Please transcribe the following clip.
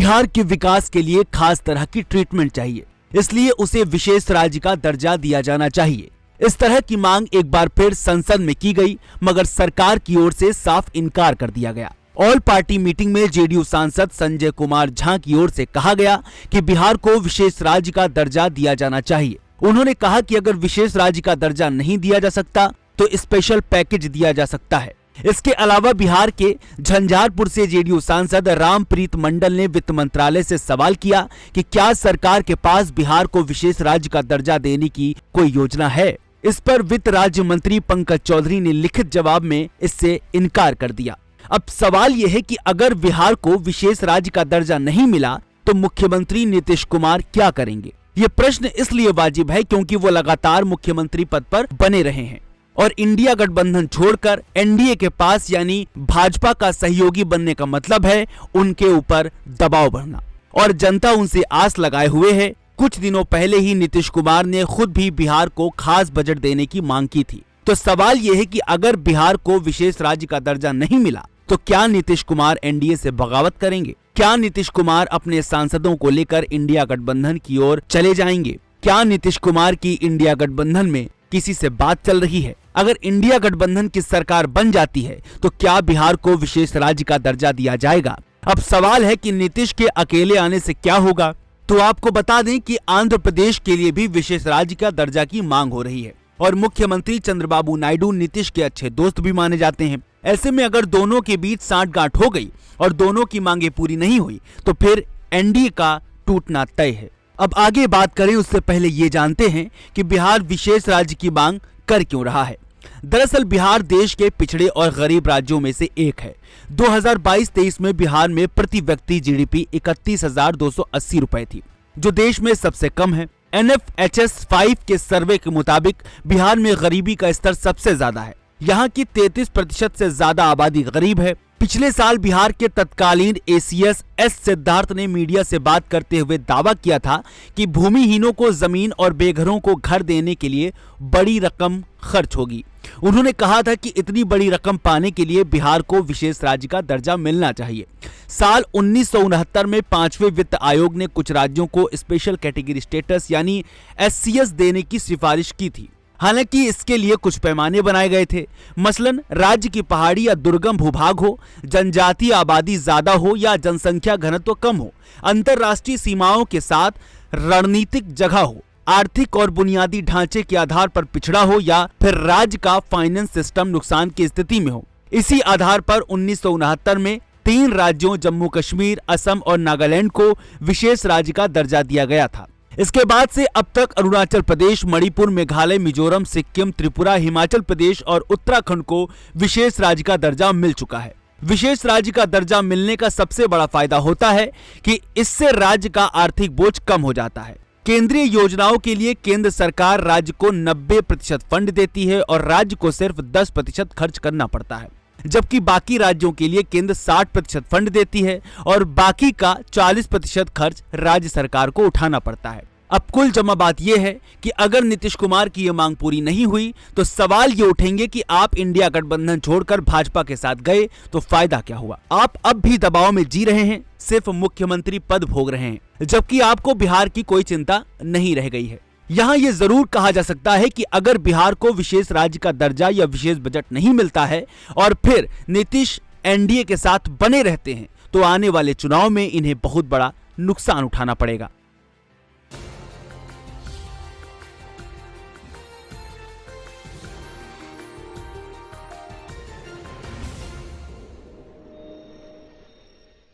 बिहार के विकास के लिए खास तरह की ट्रीटमेंट चाहिए, इसलिए उसे विशेष राज्य का दर्जा दिया जाना चाहिए। इस तरह की मांग एक बार फिर संसद में की गई, मगर सरकार की ओर से साफ इनकार कर दिया गया। ऑल पार्टी मीटिंग में जेडीयू सांसद संजय कुमार झा की ओर से कहा गया कि बिहार को विशेष राज्य का दर्जा दिया जाना चाहिए। उन्होंने कहा कि अगर विशेष राज्य का दर्जा नहीं दिया जा सकता तो स्पेशल पैकेज दिया जा सकता है। इसके अलावा बिहार के झंझारपुर से जेडीयू सांसद रामप्रीत मंडल ने वित्त मंत्रालय से सवाल किया कि क्या सरकार के पास बिहार को विशेष राज्य का दर्जा देने की कोई योजना है। इस पर वित्त राज्य मंत्री पंकज चौधरी ने लिखित जवाब में इससे इनकार कर दिया। अब सवाल यह है कि अगर बिहार को विशेष राज्य का दर्जा नहीं मिला तो मुख्यमंत्री नीतीश कुमार क्या करेंगे। ये प्रश्न इसलिए वाजिब है क्योंकि वो लगातार मुख्यमंत्री पद पर बने रहे हैं और इंडिया गठबंधन छोड़कर एनडीए के पास यानी भाजपा का सहयोगी बनने का मतलब है उनके ऊपर दबाव बढ़ना, और जनता उनसे आस लगाए हुए है। कुछ दिनों पहले ही नीतीश कुमार ने खुद भी बिहार को खास बजट देने की मांग की थी। तो सवाल यह है कि अगर बिहार को विशेष राज्य का दर्जा नहीं मिला तो क्या नीतीश कुमार एनडीए से बगावत करेंगे? क्या नीतीश कुमार अपने सांसदों को लेकर इंडिया गठबंधन की ओर चले जाएंगे? क्या नीतीश कुमार की इंडिया गठबंधन में किसी से बात चल रही है? अगर इंडिया गठबंधन की सरकार बन जाती है तो क्या बिहार को विशेष राज्य का दर्जा दिया जाएगा? अब सवाल है कि नीतीश के अकेले आने से क्या होगा। तो आपको बता दें कि आंध्र प्रदेश के लिए भी विशेष राज्य का दर्जा की मांग हो रही है और मुख्यमंत्री चंद्रबाबू नायडू नीतीश के अच्छे दोस्त भी माने जाते हैं। ऐसे में अगर दोनों के बीच सांठगांठ हो गई और दोनों की मांगे पूरी नहीं हुई तो फिर एनडीए का टूटना तय है। अब आगे बात करें उससे पहले ये जानते हैं कि बिहार विशेष राज्य की मांग कर क्यों रहा है। दरअसल बिहार देश के पिछड़े और गरीब राज्यों में से एक है। 2022-23 में बिहार में प्रति व्यक्ति जीडीपी 31,280 रुपए थी, जो देश में सबसे कम है। NFHS 5 के सर्वे के मुताबिक बिहार में गरीबी का स्तर सबसे ज्यादा है। यहाँ की 33% से ज्यादा आबादी गरीब है। पिछले साल बिहार के तत्कालीन ACS एस सिद्धार्थ ने मीडिया से बात करते हुए दावा किया था कि भूमिहीनों को जमीन और बेघरों को घर देने के लिए बड़ी रकम खर्च होगी। उन्होंने कहा था कि इतनी बड़ी रकम पाने के लिए बिहार को विशेष राज्य का दर्जा मिलना चाहिए। साल 1969 में 5वें वित्त आयोग ने कुछ राज्यों को स्पेशल कैटेगरी स्टेटस यानी SCS देने की सिफारिश की थी। हालांकि इसके लिए कुछ पैमाने बनाए गए थे। मसलन राज्य की पहाड़ी या दुर्गम भूभाग हो, जनजातीय आबादी ज्यादा हो या जनसंख्या घनत्व कम हो, अंतरराष्ट्रीय सीमाओं के साथ रणनीतिक जगह हो, आर्थिक और बुनियादी ढांचे के आधार पर पिछड़ा हो या फिर राज्य का फाइनेंस सिस्टम नुकसान की स्थिति में हो। इसी आधार पर 1969 में 3 राज्यों जम्मू कश्मीर, असम और नागालैंड को विशेष राज्य का दर्जा दिया गया था। इसके बाद से अब तक अरुणाचल प्रदेश, मणिपुर, मेघालय, मिजोरम, सिक्किम, त्रिपुरा, हिमाचल प्रदेश और उत्तराखंड को विशेष राज्य का दर्जा मिल चुका है। विशेष राज्य का दर्जा मिलने का सबसे बड़ा फायदा होता है कि इससे राज्य का आर्थिक बोझ कम हो जाता है। केंद्रीय योजनाओं के लिए केंद्र सरकार राज्य को 90% फंड देती है और राज्य को सिर्फ 10% खर्च करना पड़ता है, जबकि बाकी राज्यों के लिए केंद्र 60% फंड देती है और बाकी का 40% खर्च राज्य सरकार को उठाना पड़ता है। अब कुल जमा बात यह है कि अगर नीतीश कुमार की यह मांग पूरी नहीं हुई तो सवाल ये उठेंगे कि आप इंडिया गठबंधन छोड़कर भाजपा के साथ गए तो फायदा क्या हुआ। आप अब भी दबाव में जी रहे हैं, सिर्फ मुख्यमंत्री पद भोग रहे हैं, जबकि आपको बिहार की कोई चिंता नहीं रह गई है। यहाँ ये जरूर कहा जा सकता है कि अगर बिहार को विशेष राज्य का दर्जा या विशेष बजट नहीं मिलता है और फिर नीतीश एनडीए के साथ बने रहते हैं तो आने वाले चुनाव में इन्हें बहुत बड़ा नुकसान उठाना पड़ेगा।